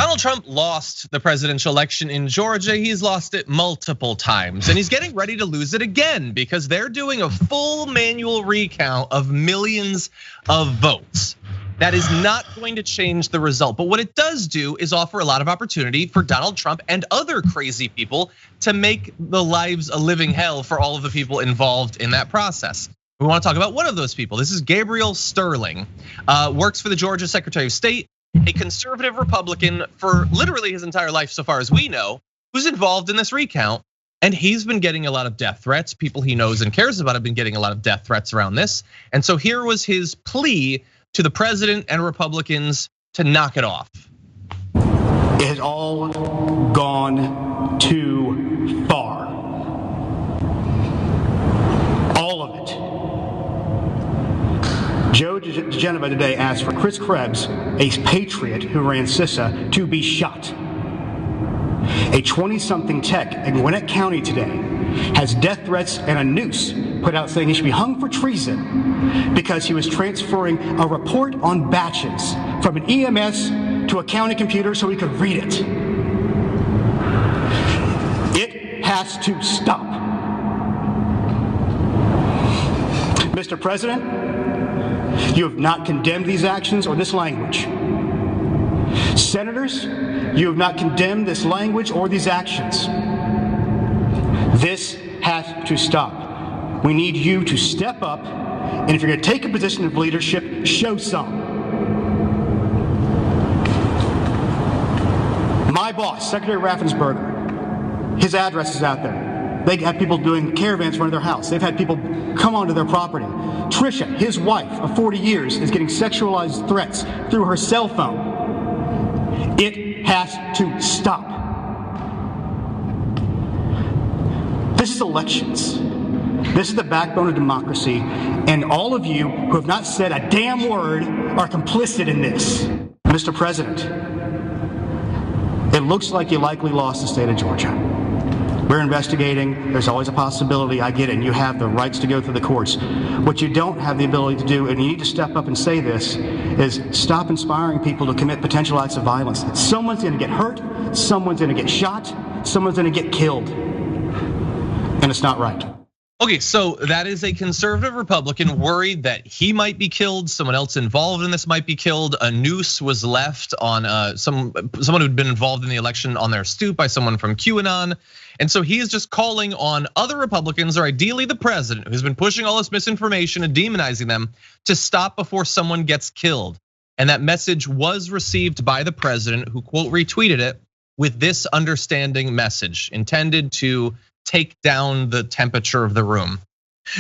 Donald Trump lost the presidential election in Georgia. He's lost it multiple times, and he's getting ready to lose it again because they're doing a full manual recount of millions of votes. That is not going to change the result, but what it does do is offer a lot of opportunity for Donald Trump and other crazy people to make the lives a living hell for all of the people involved in that process. We want to talk about one of those people. This is Gabriel Sterling, works for the Georgia Secretary of State, a conservative Republican for literally his entire life so far as we know, who's involved in this recount. And he's been getting a lot of death threats. People he knows and cares about have been getting a lot of death threats around this. And so here was his plea to the president and Republicans to knock it off. It has all gone too far. All of it. Joe DeGeneva today asked for Chris Krebs, a patriot who ran CISA, to be shot. A 20-something tech in Gwinnett County today has death threats and a noose put out saying he should be hung for treason because he was transferring a report on batches from an EMS to a county computer so he could read it. It has to stop. Mr. President, you have not condemned these actions or this language. Senators, you have not condemned this language or these actions. This has to stop. We need you to step up, and if you're going to take a position of leadership, show some. My boss, Secretary Raffensperger, his address is out there. They have people doing caravans in front of their house. They've had people come onto their property. Trisha, his wife of 40 years, is getting sexualized threats through her cell phone. It has to stop. This is elections. This is the backbone of democracy, and all of you who have not said a damn word are complicit in this. Mr. President, it looks like you likely lost the state of Georgia. We're investigating. There's always a possibility. I get it. And you have the rights to go through the courts. What you don't have the ability to do, and you need to step up and say this, is stop inspiring people to commit potential acts of violence. Someone's going to get hurt. Someone's going to get shot. Someone's going to get killed. And it's not right. Okay, so that is a conservative Republican worried that he might be killed, someone else involved in this might be killed. A noose was left on someone who'd been involved in the election on their stoop by someone from QAnon. And so he is just calling on other Republicans, or ideally the president, who's been pushing all this misinformation and demonizing them, to stop before someone gets killed. And that message was received by the president, who quote retweeted it with this understanding message intended to take down the temperature of the room.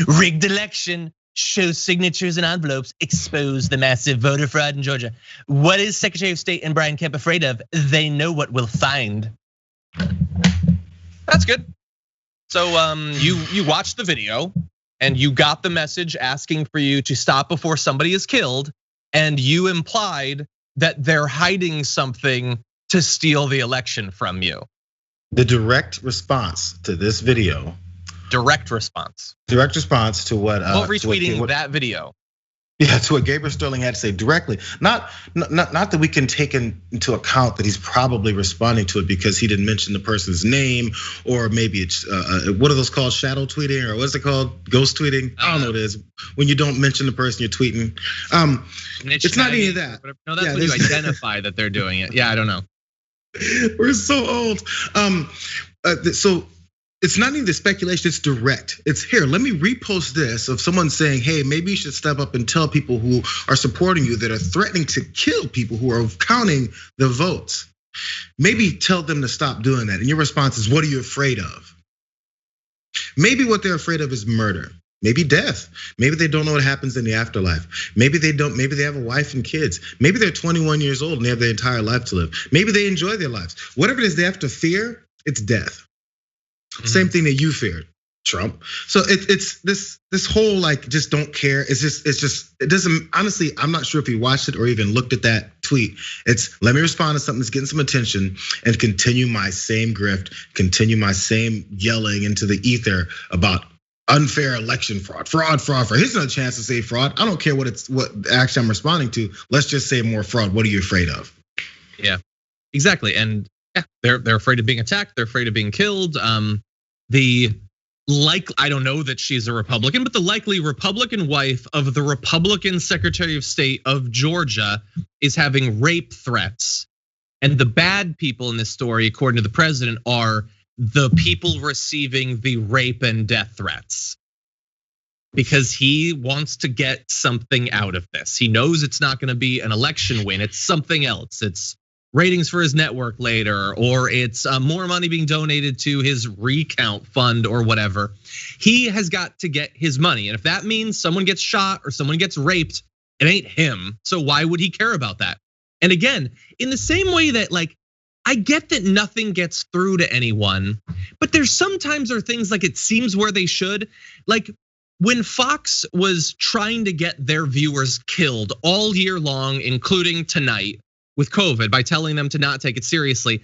Rigged election, show signatures and envelopes, expose the massive voter fraud in Georgia. What is Secretary of State and Brian Kemp afraid of? They know what we'll find. That's good. So you watched the video and you got the message asking for you to stop before somebody is killed, and you implied that they're hiding something to steal the election from you. The direct response to this video. Direct response. Direct response to what? Well, retweeting that video. Yeah, to what Gabriel Sterling had to say directly. Not that we can take into account that he's probably responding to it because he didn't mention the person's name, or maybe it's what are those called? Shadow tweeting, or what's it called? Ghost tweeting? I don't know what it is. When you don't mention the person you're tweeting. It's not any of that. No, that's when you identify that they're doing it. Yeah, I don't know. We're so old. So it's not even the speculation, it's direct. It's here, let me repost this of someone saying, hey, maybe you should step up and tell people who are supporting you that are threatening to kill people who are counting the votes. Maybe tell them to stop doing that. And your response is, what are you afraid of? Maybe what they're afraid of is murder. Maybe death. Maybe they don't know what happens in the afterlife. Maybe they don't, maybe they have a wife and kids. Maybe they're 21 years old and they have their entire life to live. Maybe they enjoy their lives. Whatever it is they have to fear, it's death. Same thing that you feared, Trump. So it's this whole like just don't care. It's just it doesn't, honestly, I'm not sure if he watched it or even looked at that tweet. It's let me respond to something that's getting some attention and continue my same grift, continue my same yelling into the ether about unfair election fraud. Here's another chance to say fraud. I don't care what actually I'm responding to. Let's just say more fraud. What are you afraid of? Yeah. Exactly, and yeah, they're afraid of being attacked. They're afraid of being killed. I don't know that she's a Republican, but the likely Republican wife of the Republican Secretary of State of Georgia is having rape threats. And the bad people in this story, according to the president, are the people receiving the rape and death threats. Because he wants to get something out of this. He knows it's not gonna be an election win, it's something else. It's ratings for his network later, or it's more money being donated to his recount fund or whatever. He has got to get his money. And if that means someone gets shot or someone gets raped, it ain't him. So why would he care about that? And again, in the same way that I get that nothing gets through to anyone, but there's sometimes are things like it seems where they should. Like when Fox was trying to get their viewers killed all year long, including tonight, with COVID by telling them to not take it seriously.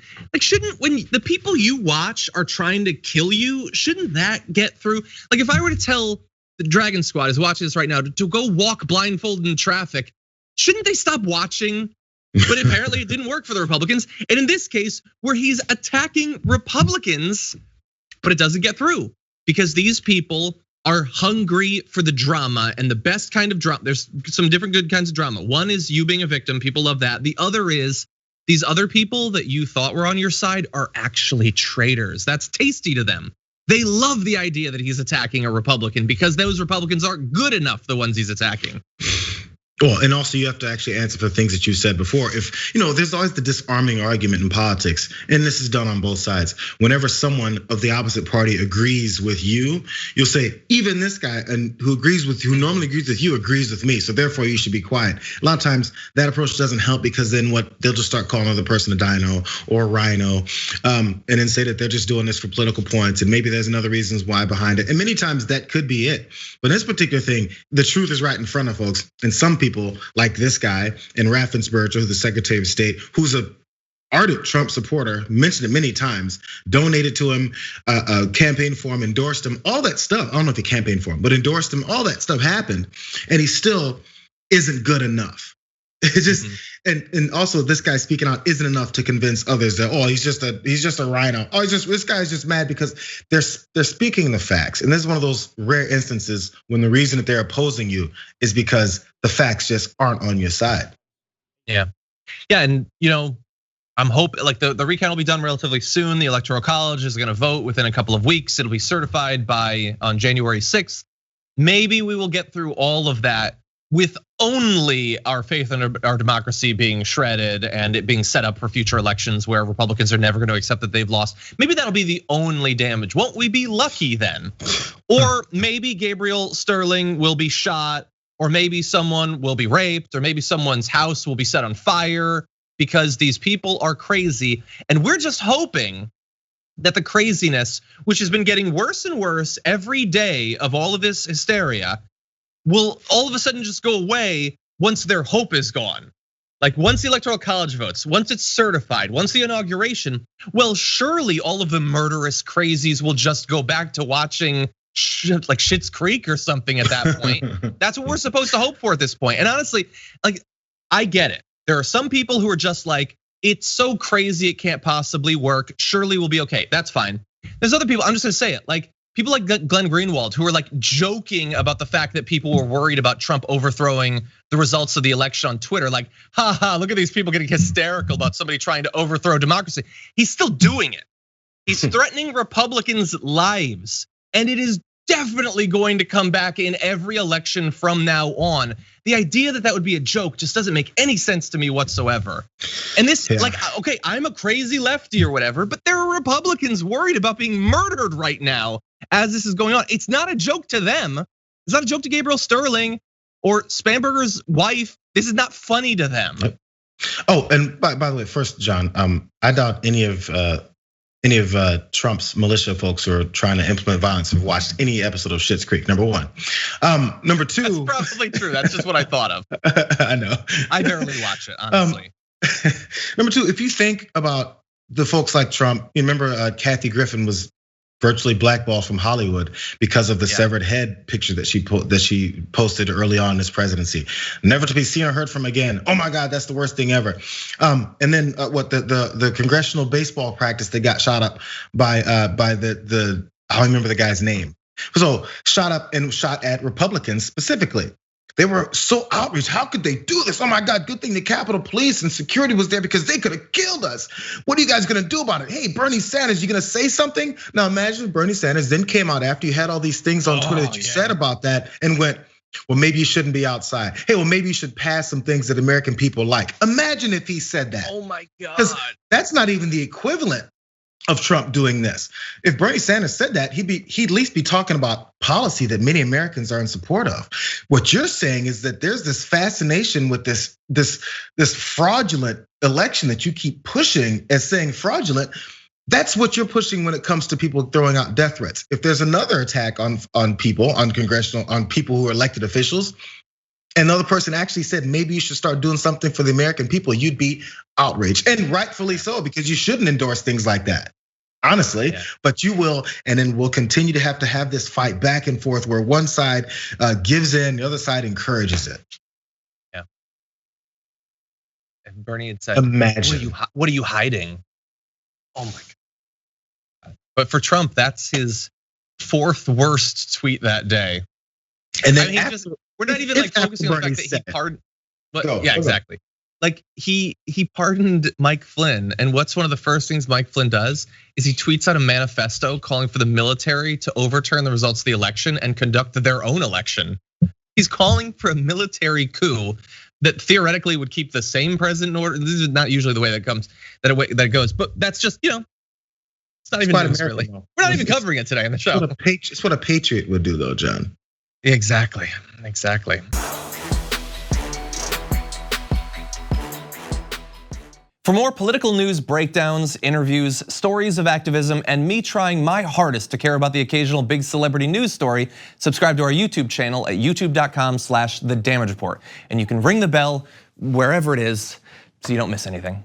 When the people you watch are trying to kill you, shouldn't that get through? Like if I were to tell the Dragon Squad is watching this right now to go walk blindfolded in traffic, shouldn't they stop watching? But apparently it didn't work for the Republicans. And in this case, where he's attacking Republicans, but it doesn't get through because these people are hungry for the drama, and the best kind of drama. There's some different good kinds of drama. One is you being a victim, people love that. The other is these other people that you thought were on your side are actually traitors. That's tasty to them. They love the idea that he's attacking a Republican because those Republicans aren't good enough, the ones he's attacking. Well, and also you have to actually answer for things that you said before. If there's always the disarming argument in politics, and this is done on both sides. Whenever someone of the opposite party agrees with you, you'll say, even this guy and who normally agrees with you agrees with me. So therefore you should be quiet. A lot of times that approach doesn't help because then they'll just start calling another person a dino or a rhino, and then say that they're just doing this for political points. And maybe there's another reasons why behind it. And many times that could be it. But in this particular thing, the truth is right in front of folks. And some people like this guy and Raffensperger, the Secretary of State, who's a ardent Trump supporter, mentioned it many times, donated to him, campaigned for him, endorsed him, all that stuff. I don't know if he campaigned for him, but endorsed him, all that stuff happened. And he still isn't good enough. It's just, and also this guy speaking out isn't enough to convince others that, he's just a rhino. This guy's just mad because they're speaking the facts. And this is one of those rare instances when the reason that they're opposing you is because the facts just aren't on your side. Yeah, and I'm hoping the recount will be done relatively soon. The Electoral College is gonna vote within a couple of weeks. It'll be certified on January 6th. Maybe we will get through all of that with only our faith in our democracy being shredded and it being set up for future elections where Republicans are never going to accept that they've lost. Maybe that'll be the only damage. Won't we be lucky then? Or maybe Gabriel Sterling will be shot, or maybe someone will be raped, or maybe someone's house will be set on fire because these people are crazy. And we're just hoping that the craziness, which has been getting worse and worse every day of all of this hysteria, will all of a sudden just go away once their hope is gone. Like once the Electoral College votes, once it's certified, once the inauguration, well, surely all of the murderous crazies will just go back to watching like Schitt's Creek or something at that point. That's what we're supposed to hope for at this point. And honestly, I get it. There are some people who are just like, it's so crazy it can't possibly work. Surely we'll be okay. That's fine. There's other people, I'm just gonna say it, like people like Glenn Greenwald, who are like joking about the fact that people were worried about Trump overthrowing the results of the election on Twitter. Like, haha, look at these people getting hysterical about somebody trying to overthrow democracy. He's still doing it. He's threatening Republicans' lives. And it is definitely going to come back in every election from now on. The idea that would be a joke just doesn't make any sense to me whatsoever. And this, okay, I'm a crazy lefty or whatever, but there are Republicans worried about being murdered right now as this is going on. It's not a joke to them. It's not a joke to Gabriel Sterling or Spanberger's wife. This is not funny to them. Oh, and by the way, first, John, I doubt any of Trump's militia folks who are trying to implement violence have watched any episode of Schitt's Creek, number one. Number two. That's probably true. That's just what I thought of. I know. I barely watch it, honestly. Number two, if you think about the folks like Trump, you remember Kathy Griffin was virtually blackballed from Hollywood because of the severed head picture that she posted early on in his presidency. Never to be seen or heard from again. Oh my God, that's the worst thing ever. And then what the congressional baseball practice that got shot up by the I don't remember the guy's name. So shot up and shot at Republicans specifically. They were so outraged. How could they do this? Oh my God, good thing the Capitol Police and security was there because they could have killed us. What are you guys gonna do about it? Hey, Bernie Sanders, you gonna say something? Now imagine if Bernie Sanders then came out after you had all these things on Twitter that you said about that and went, well, maybe you shouldn't be outside. Hey, well, maybe you should pass some things that American people like. Imagine if he said that. Oh my God. Because that's not even the equivalent of Trump doing this. If Bernie Sanders said that, he'd at least be talking about policy that many Americans are in support of. What you're saying is that there's this fascination with this fraudulent election that you keep pushing as saying fraudulent. That's what you're pushing when it comes to people throwing out death threats. If there's another attack on people, on people who are elected officials, another person actually said maybe you should start doing something for the American people, you'd be outraged, and rightfully so, because you shouldn't endorse things like that. Honestly, but you will, and then we'll continue to have this fight back and forth where one side gives in, the other side encourages it. Yeah. And Bernie had said, imagine. What are you hiding? Oh my God. But for Trump, that's his 4th worst tweet that day. And then we're not even like focusing on the fact that he pardoned. Yeah, exactly. Like he pardoned Mike Flynn, and what's one of the first things Mike Flynn does is he tweets out a manifesto calling for the military to overturn the results of the election and conduct their own election. He's calling for a military coup that theoretically would keep the same president in order. This is not usually the way that goes, but that's just, it's not even news, really. We're not even covering it today on the show. It's what a patriot would do, though, John. Exactly. For more political news breakdowns, interviews, stories of activism, and me trying my hardest to care about the occasional big celebrity news story, subscribe to our YouTube channel at youtube.com/The Damage Report. And you can ring the bell wherever it is so you don't miss anything.